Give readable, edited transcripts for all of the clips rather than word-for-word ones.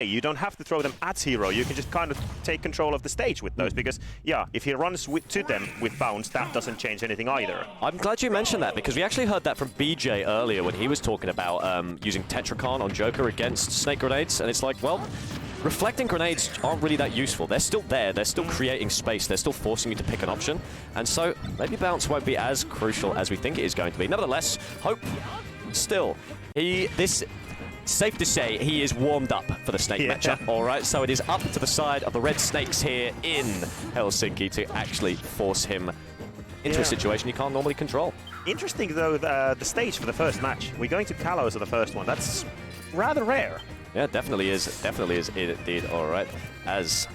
You don't have to throw them at Hero. You can just kind of take control of the stage with those because, yeah, if he runs to them with bounce, that doesn't change anything either. I'm glad you mentioned that because we actually heard that from BJ earlier when he was talking about using Tetracon on Joker against Snake Grenades, and it's like, well, reflecting grenades aren't really that useful. They're still there. They're still creating space. They're still forcing you to pick an option. And so maybe bounce won't be as crucial as we think it is going to be. Nevertheless, Hope still. Safe to say he is warmed up for the Snake matchup. All right, so it is up to the side of the Red Snakes here in Helsinki to actually force him into a situation he can't normally control. Interesting, though, the stage for the first match. We're going to Kalos for the first one. That's rather rare. Yeah, definitely is. Definitely is indeed. All right. As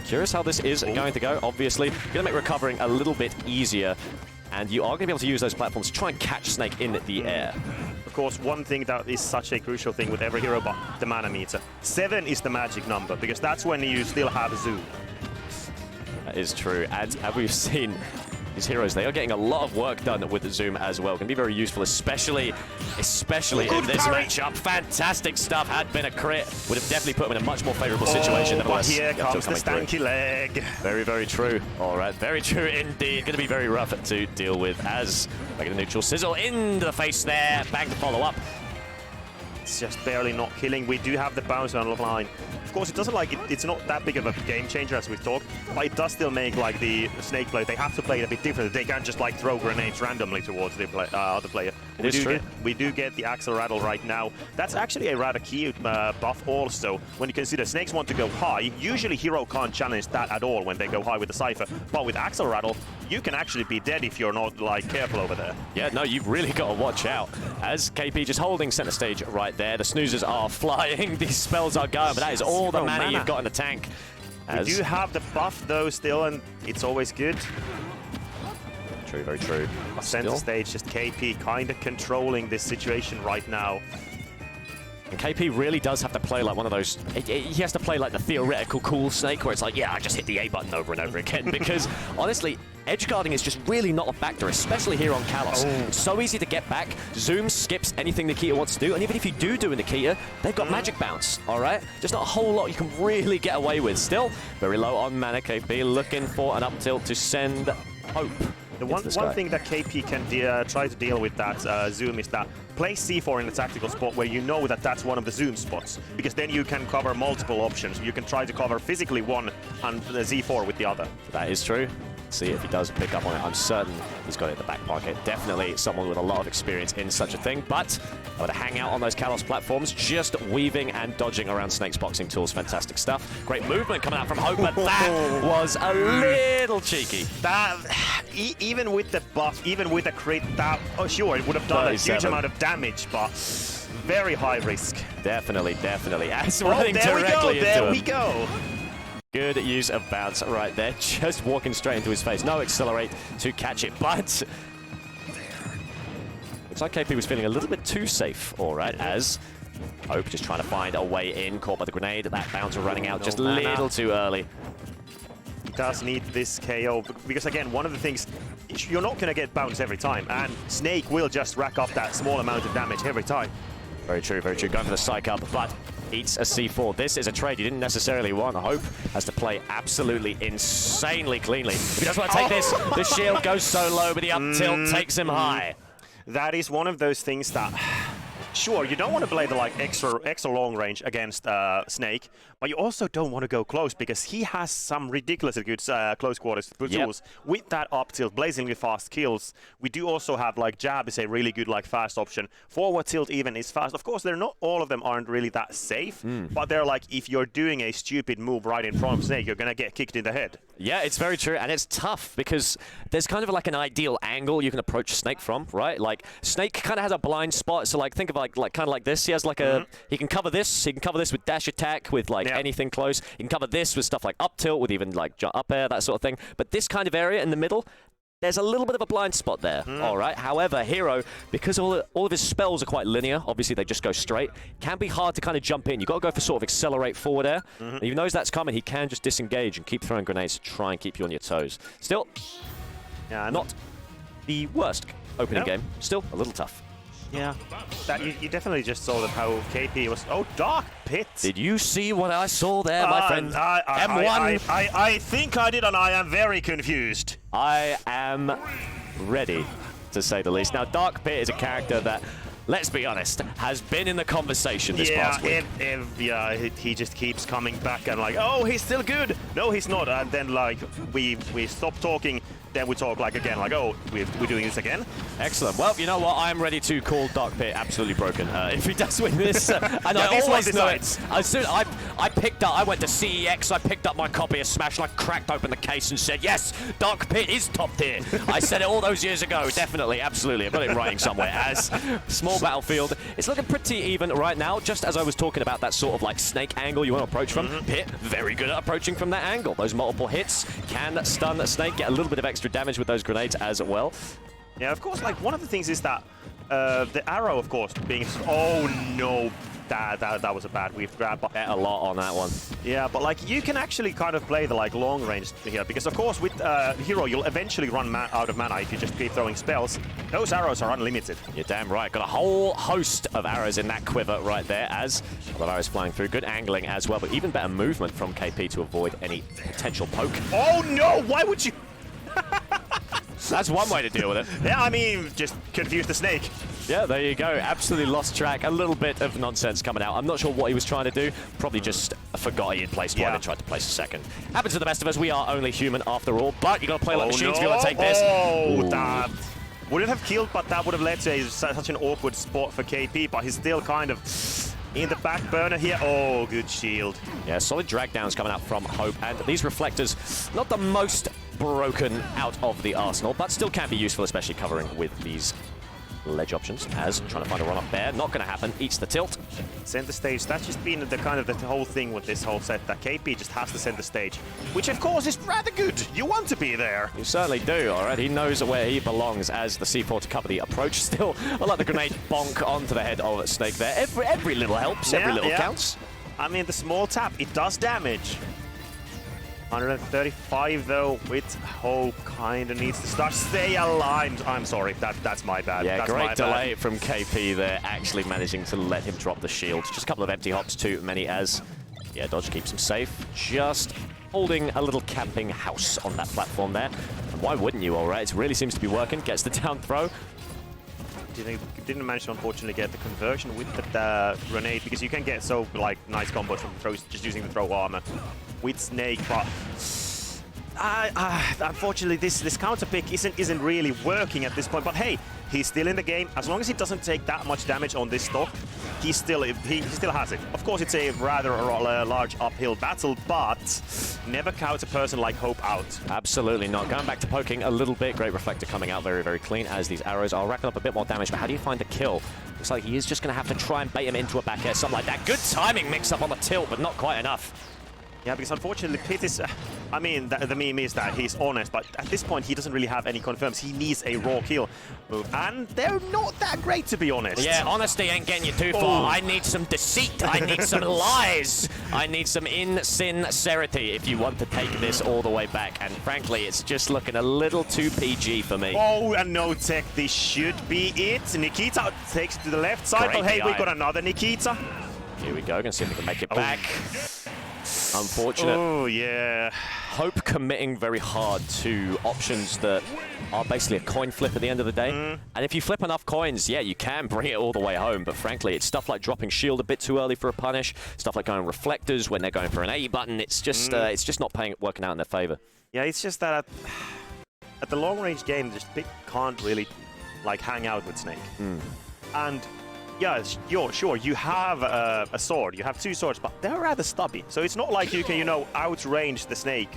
curious how this is going to go. Obviously, going to make recovering a little bit easier. And you are going to be able to use those platforms to try and catch Snake in the air. Of course, one thing that is such a crucial thing with every hero, but the mana meter. 7 is the magic number, because that's when you still have Zoom. That is true. And as we've seen, these heroes, they are getting a lot of work done with the Zoom as well. Can be very useful, especially in this matchup. Fantastic stuff. Had been a crit, would have definitely put him in a much more favorable situation. But here comes the stanky leg. Very, very true. All right, very true indeed. Going to be very rough to deal with as making a neutral sizzle into the face there. Bang to follow up. It's just barely not killing. We do have the bounce on the line. Of course, it doesn't it's not that big of a game changer as we've talked, but it does still make like the Snake player, they have to play it a bit different. They can't just like throw grenades randomly towards the other player. We do get the Axle Rattle right now. That's actually a rather cute buff also. When you consider Snakes want to go high, usually Hero can't challenge that at all when they go high with the Cypher. But with Axle Rattle, you can actually be dead if you're not like careful over there. Yeah, no, you've really got to watch out. As KP just holding center stage right there. The snoozers are flying. These spells are going, but that is all the mana you've got in the tank. We do have the buff though still, and it's always good. True, very true. Center stage, just KP kind of controlling this situation right now. And KP really does have to play like one of those, he has to play like the theoretical cool Snake where it's like, yeah, I just hit the A button over and over again because honestly, edge guarding is just really not a factor, especially here on Kalos. It's so easy to get back. Zoom skips anything Nikita wants to do, and even if you do Nikita, they've got magic bounce, all right? Just not a whole lot you can really get away with. Still, very low on mana. KP looking for an up tilt to send Hope. The one thing that KP can try to deal with that Zoom is that place C4 in a tactical spot where you know that that's one of the Zoom spots, because then you can cover multiple options. You can try to cover physically one and the Z4 with the other. That is true. See if he does pick up on it. I'm certain he's got it in the back pocket. Definitely someone with a lot of experience in such a thing, but able to hang out on those Kalos platforms, just weaving and dodging around Snake's boxing tools. Fantastic stuff. Great movement coming out from Hope, but that was a little cheeky. That, even with the buff, even with a crit, that, sure, it would have done 37. A huge amount of damage, but very high risk. Definitely, definitely. As running directly into him. There we go. Good use of bounce right there, just walking straight into his face. No accelerate to catch it, but looks like KP was feeling a little bit too safe, all right, as Hope just trying to find a way in, caught by the grenade. That bounce running out just a little too early. He does need this KO, because again, one of the things, you're not going to get bounce every time, and Snake will just rack up that small amount of damage every time. Very true, very true. Going for the psych up, but eats a C4. This is a trade you didn't necessarily want. Hope has to play absolutely insanely cleanly. If he doesn't want to take this, the shield goes so low, but the up tilt takes him high. That is one of those things that, sure, you don't want to play the like extra long range against Snake, but you also don't want to go close because he has some ridiculously good close quarters tools. With that up tilt, blazingly fast kills. We do also have like jab is a really good like fast option. Forward tilt even is fast. Of course, they're not all of them aren't really that safe, but they're like if you're doing a stupid move right in front of Snake, you're gonna get kicked in the head. Yeah, it's very true, and it's tough because there's kind of like an ideal angle you can approach Snake from, right? Like Snake kind of has a blind spot, so like think of like kind of like this. He has like a he can cover this with dash attack with like anything close. He can cover this with stuff like up tilt with even like up air, that sort of thing. But this kind of area in the middle, there's a little bit of a blind spot there, all right? However, Hero, because all of his spells are quite linear, obviously they just go straight, can be hard to kind of jump in. You've got to go for sort of accelerate forward air. And he knows that's coming, he can just disengage and keep throwing grenades to try and keep you on your toes. Still, not the worst opening game. Still a little tough. Yeah, that you definitely just saw that how KP was. Oh, Dark Pit. Did you see what I saw there, my friend? M1. I think I did, and I am very confused. I am ready, to say the least. Now, Dark Pit is a character that, let's be honest, has been in the conversation this past week. Yeah, he just keeps coming back and like, oh, he's still good. No, he's not. And then like we stop talking. Then we talk like again, like, oh, we're doing this again. Excellent. Well, you know what? I'm ready to call Dark Pit absolutely broken if he does win this. And yeah, I always know decides. it. As soon I went to CEX, I picked up my copy of Smash, and I cracked open the case and said, yes, Dark Pit is top tier. I said it all those years ago. Definitely, absolutely. I've got it in writing somewhere. As small battlefield, it's looking pretty even right now. Just as I was talking about that sort of like snake angle you want to approach from, Pit very good at approaching from that angle. Those multiple hits can stun Snake, get a little bit of extra damage with those grenades as well. Yeah, of course, like one of the things is that the arrow, of course, being... Oh, no. That was a bad weave grab. Bet a lot on that one. Yeah, but like you can actually kind of play the like long range here because of course with Hero you'll eventually run out of mana if you just keep throwing spells. Those arrows are unlimited. You're damn right. Got a whole host of arrows in that quiver right there as a lot of arrows flying through. Good angling as well, but even better movement from KP to avoid any potential poke. Oh no! Why would you? That's one way to deal with it. Yeah, I mean, just confuse the snake. Yeah, there you go. Absolutely lost track. A little bit of nonsense coming out. I'm not sure what he was trying to do. Probably just forgot he had placed one and tried to place a second. Happens to the best of us. We are only human after all. But you got to play like machines if you want to take this. Oh, that wouldn't have killed, but that would have led to such an awkward spot for KP. But he's still kind of in the back burner here. Oh, good shield. Yeah, solid drag downs coming out from Hope. And these reflectors, not the most broken out of the arsenal, but still can be useful, especially covering with these ledge options. As trying to find a run up there, not going to happen. Eats the tilt. Center stage. That's just been the kind of the whole thing with this whole set, that KP just has to center stage, which of course is rather good. You want to be there. You certainly do. All right, he knows where he belongs as the C4 to cover the approach. Still, I like the grenade bonk onto the head of Snake there. Every little helps. Every little counts. I mean, the small tap, it does damage. 135 though, with Hope kind of needs to start. Stay aligned. I'm sorry, that's my bad. Yeah, that's great delay from KP there, actually managing to let him drop the shield. Just a couple of empty hops too many as, yeah, Dodge keeps him safe. Just holding a little camping house on that platform there. And why wouldn't you, all right? It really seems to be working. Gets the down throw. Didn't manage to unfortunately get the conversion with the grenade because you can get so like nice combos from throws just using the throw armor with Snake, but unfortunately this counter pick isn't really working at this point. But hey, he's still in the game. As long as he doesn't take that much damage on this stock, he still has it. Of course, it's a rather large uphill battle, but never count a person like Hope out. Absolutely not. Going back to poking a little bit. Great reflector coming out very, very clean as these arrows are racking up a bit more damage. But how do you find the kill? Looks like he is just going to have to try and bait him into a back air, something like that. Good timing mix up on the tilt, but not quite enough. Yeah, because unfortunately Pit is... I mean, the meme is that he's honest, but at this point he doesn't really have any confirms. He needs a raw kill move, and they're not that great, to be honest. Yeah, honesty ain't getting you too far. I need some deceit. I need some lies. I need some insincerity if you want to take this all the way back. And frankly, it's just looking a little too PG for me. Oh, and no tech. This should be it. Nikita takes it to the left side, but hey, we got another Nikita. Here we go. Gonna see if we can make it back. Unfortunate. Oh, yeah. Hope committing very hard to options that are basically a coin flip at the end of the day. And if you flip enough coins, yeah, you can bring it all the way home. But frankly, it's stuff like dropping shield a bit too early for a punish, stuff like going reflectors when they're going for an A button. It's just not working out in their favor. Yeah, it's just that at the long range game, just Pit can't really like hang out with Snake. And yeah, sure, you have a sword, you have two swords, but they're rather stubby. So it's not like you can, outrange the Snake.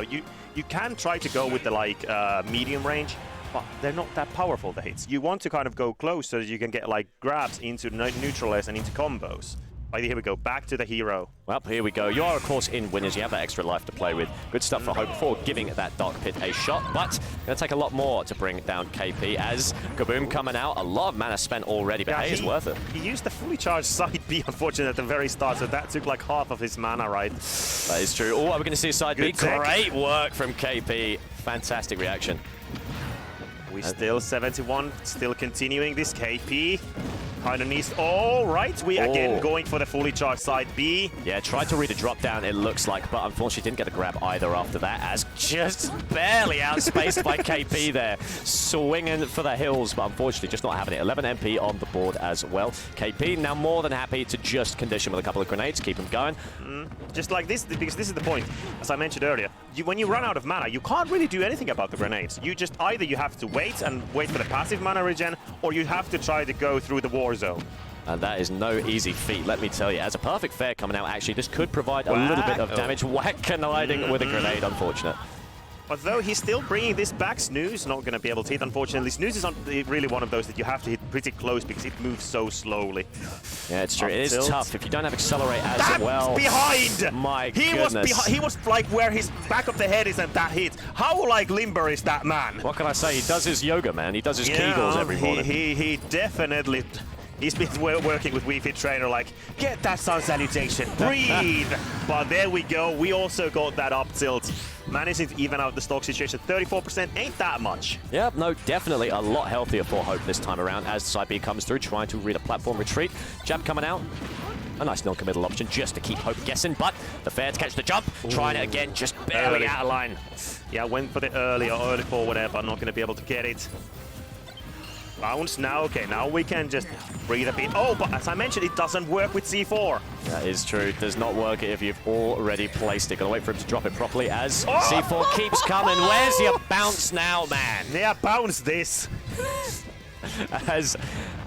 You can try to go with the like medium range, but they're not that powerful, the hits. You want to kind of go close so that you can get like grabs into neutralize and into combos. But here we go, back to the hero. Well, here we go. You are, of course, in winners. You have that extra life to play with. Good stuff for Hope before giving that Dark Pit a shot, but going to take a lot more to bring down KP as Kaboom coming out. A lot of mana spent already, but hey, it's worth it. He used the fully charged side B, unfortunately, at the very start, so that took like half of his mana, right? That is true. Oh, we're going to see side B. Great work from KP. Fantastic reaction. We still 71, still continuing this. KP kind of needs... All right, we again going for the fully charged side B. Yeah, tried to read a drop down, it looks like, but unfortunately didn't get a grab either after that, as just barely outspaced by KP there. Swinging for the hills, but unfortunately just not having it. 11 MP on the board as well. KP now more than happy to just condition with a couple of grenades, keep him going. Just like this, because this is the point. As I mentioned earlier, when you run out of mana, you can't really do anything about the grenades. You just either you have to wait and wait for the passive mana regen, or you have to try to go through the war zone. And that is no easy feat, let me tell you. As a perfect fair coming out, actually, this could provide a little bit of damage. Whack colliding with a grenade, unfortunate. But though he's still bringing this back, Snooze not going to be able to hit, unfortunately. Snooze is really one of those that you have to hit pretty close because it moves so slowly. Yeah, it's true. It is tough if you don't have Accelerate as That's well. behind! My goodness. He was like where his back of the head is and that hit. How like limber is that man? What can I say? He does his yoga, man. He does his Kegels every morning. He definitely... He's been working with Wii Fit Trainer like, get that sun salutation, breathe! But there we go, we also got that up tilt. Managing to even out the stock situation, 34% ain't that much. Yeah, no, definitely a lot healthier for Hope this time around as side B comes through, trying to read a platform retreat. Jab coming out. A nice non-committal option just to keep Hope guessing, but the fair to catch the jump. Trying it again, just barely out of line. Yeah, went for the early for whatever, not going to be able to get it. Bounce now, okay, now we can just breathe a bit. Oh, but as I mentioned, it doesn't work with C4. That is true, it does not work if you've already placed it. Gonna wait for him to drop it properly as C4 keeps coming. Where's your bounce now, man? Yeah, bounce this. As,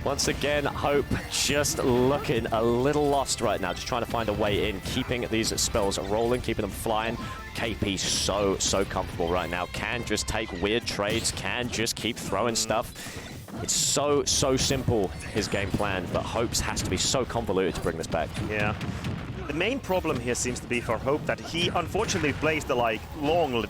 once again, Hope just looking a little lost right now, just trying to find a way in, keeping these spells rolling, keeping them flying. KP so comfortable right now, can just take weird trades, can just keep throwing stuff. It's so simple, his game plan, but Hope's has to be so convoluted to bring this back. Yeah. The main problem here seems to be for Hope that he unfortunately plays the like long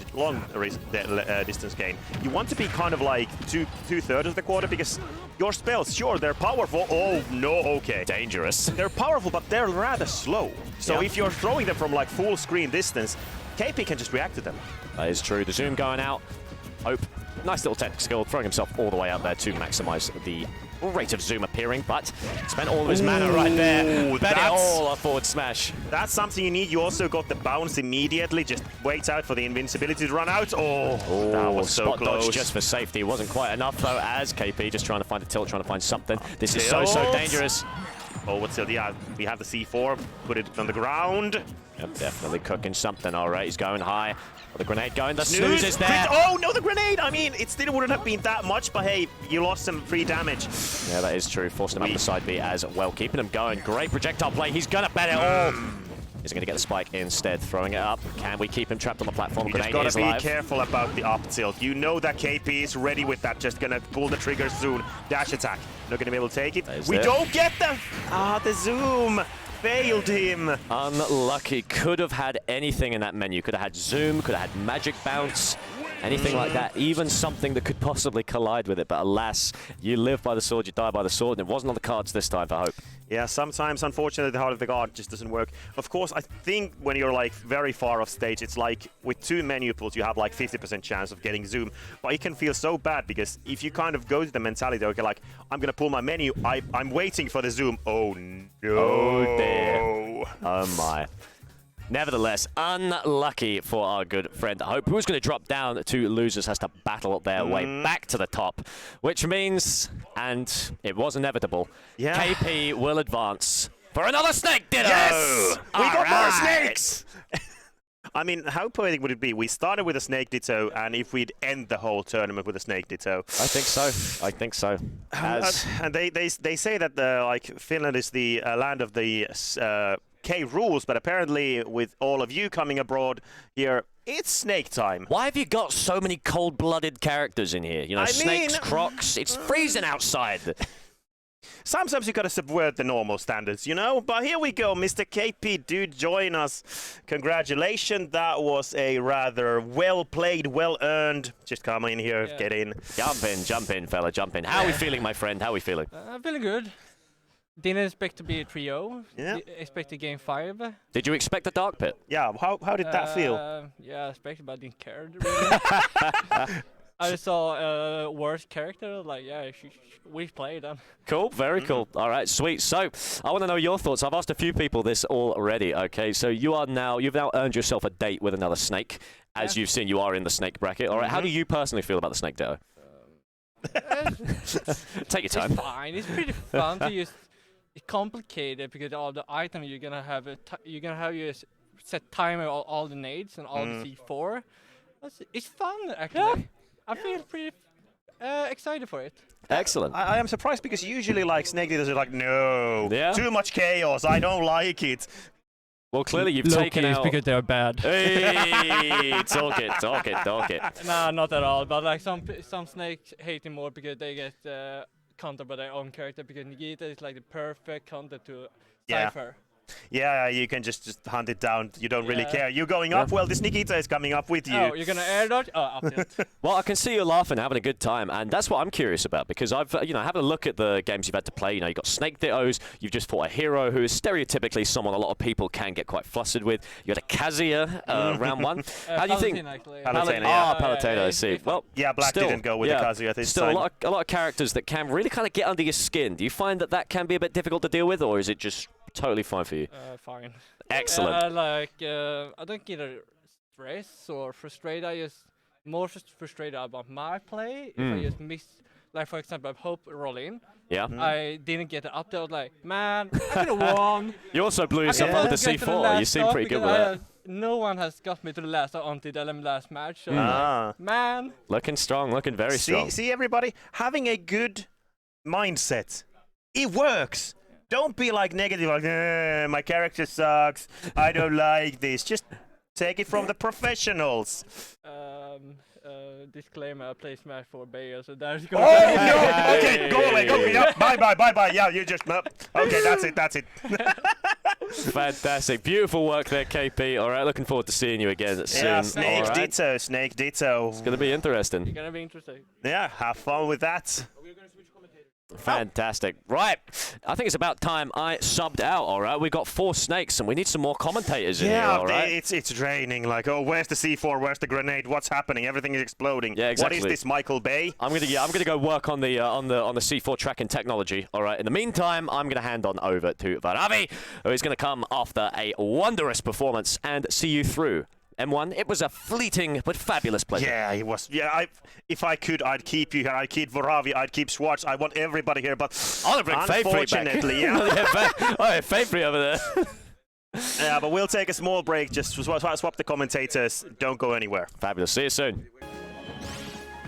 distance game. You want to be kind of like two-thirds of the quarter because your spells, sure, they're powerful. Oh no, okay. Dangerous. They're powerful, but they're rather slow. So if you're throwing them from like full screen distance, KP can just react to them. That is true. The zoom going out. Hope, nice little tech skill, throwing himself all the way out there to maximize the rate of zoom appearing, but spent all of his mana right there. Bet it all a forward smash. That's something you need. You also got the bounce immediately. Just wait out for the invincibility to run out. Oh, that was so close. Dodge just for safety. Wasn't quite enough though, as KP just trying to find a tilt, trying to find something. This is so dangerous. Oh, what's the, yeah, we have the C4, put it on the ground. Yep, definitely cooking something, all right. He's going high. The grenade going, the snooze is there. Oh, no, the grenade! I mean, it still wouldn't have been that much, but hey, you lost some free damage. Yeah, that is true. Forced him up the side B as well, keeping him going. Great projectile play. He's going to bet it all. He's going to get the spike instead, throwing it up. Can we keep him trapped on the platform? You just got to be careful about the up tilt. You know that KP is ready with that, just going to pull the trigger soon. Dash attack. Not going to be able to take it. We don't get the zoom. Failed him. Unlucky. Could have had anything in that menu. Could have had zoom, could have had magic bounce, anything like that. Even something that could possibly collide with it. But alas, you live by the sword, you die by the sword. And it wasn't on the cards this time for Hope. Yeah, sometimes, unfortunately, the Heart of the God just doesn't work. Of course, I think when you're like very far off stage, it's like with 2 menu pulls, you have like 50% chance of getting zoom. But it can feel so bad because if you kind of go to the mentality, okay, like, I'm going to pull my menu, I'm waiting for the zoom. Oh, no. Oh, dear. Oh, my. Nevertheless, unlucky for our good friend Hope, who's going to drop down to losers, has to battle their way back to the top, which means, and it was inevitable, KP will advance for another Snake Ditto! Yes! We got more snakes! I mean, how poetic would it be? We started with a Snake Ditto, and if we'd end the whole tournament with a Snake Ditto. I think so. I think so. And they say that like Finland is the land of the K rules, but apparently with all of you coming abroad here, it's Snake time. Why have you got so many cold-blooded characters in here? You know, snakes, crocs, it's freezing outside. Sometimes you gotta subvert the normal standards, you know? But here we go, Mr. KP, do join us. Congratulations, that was a rather well-played, well-earned. Just come in here, get in. Jump in, fella, jump in. How are we feeling, my friend? How are we feeling? I'm feeling good. Didn't expect to be a 3-0. Yeah. Expected game 5. Did you expect the Dark Pit? Yeah, how did that feel? Yeah, I expected, but I didn't care really. I saw a worst character. Like, yeah, we played them. Cool, very cool. All right, sweet. So I want to know your thoughts. I've asked a few people this already. Okay, so you've now earned yourself a date with another snake. As you've seen, you are in the snake bracket. All right, how do you personally feel about the snake, Ditto? Take your time. It's fine. It's pretty fun to use. It's complicated because all the items you're gonna have your set timer on all the nades and all the C4. It's fun actually. Yeah. I feel pretty excited for it. Excellent. I am surprised because usually like Snake leaders are like, no, Yeah. too much chaos, I don't like it. Well, clearly you've taken out. because they're bad. Hey, talk it. Nah, not at all. But like some snakes hate him more because they get countered by their own character. Because Nagita is like the perfect counter to Yeah. Cypher. Yeah, you can just hunt it down. You don't really Yeah. care. You're going up. Well, this Nikita is coming up with you. Oh, you're gonna air dodge? Oh, up it. Well, I can see you laughing, having a good time, and that's what I'm curious about because I've, having a look at the games you've had to play. You've got Snake Dittos, you've just fought a hero who is stereotypically someone a lot of people can get quite flustered with. You had a Kazuya round one. How do you think? Palutena, yeah. Palutena, I see. Well, Yeah, Black still, didn't go with the Kazuya this Still, time. a lot of characters that can really kind of get under your skin. Do you find that can be a bit difficult to deal with, or is it just totally fine for you? Fine. Excellent. I don't get a stress or frustrated. I just more frustrated about my play. If I just miss, like for example, Hope rolling. Yeah. I didn't get it up there. I was like, man, I could have won. You also blew yourself up with the C4. You seem pretty good with that. No one has got me to the last until the last match. So man. Looking strong, looking very strong. See, everybody, having a good mindset, it works. Don't be like negative, like, my character sucks, I don't like this. Just take it from the professionals. Disclaimer, I play Smash 4 Bayer, so there's Oh, no! Okay, go away, go away. Yeah, bye. Yeah, you just... Okay, that's it. Fantastic. Beautiful work there, KP. All right, looking forward to seeing you again soon. Yeah, Snake Ditto. It's going to be interesting. It's gonna be interesting. Yeah, have fun with that. Fantastic. Right. I think it's about time I subbed out, all right? We've got 4 snakes, and we need some more commentators in here, all right? It's raining. Like, oh, where's the C4? Where's the grenade? What's happening? Everything is exploding. Yeah, exactly. What is this, Michael Bay? I'm gonna go work on the on the C4 tracking technology. All right. In the meantime, I'm gonna hand on over to Varavi, who is gonna come after a wondrous performance and see you through. M1, it was a fleeting but fabulous pleasure. Yeah, it was. Yeah, if I could, I'd keep you here. I'd keep Varavi. I'd keep Schwartz. I want everybody here, but I'll bring unfortunately, yeah, Favorite over there. Yeah, but we'll take a small break. Just swap the commentators. Don't go anywhere. Fabulous. See you soon.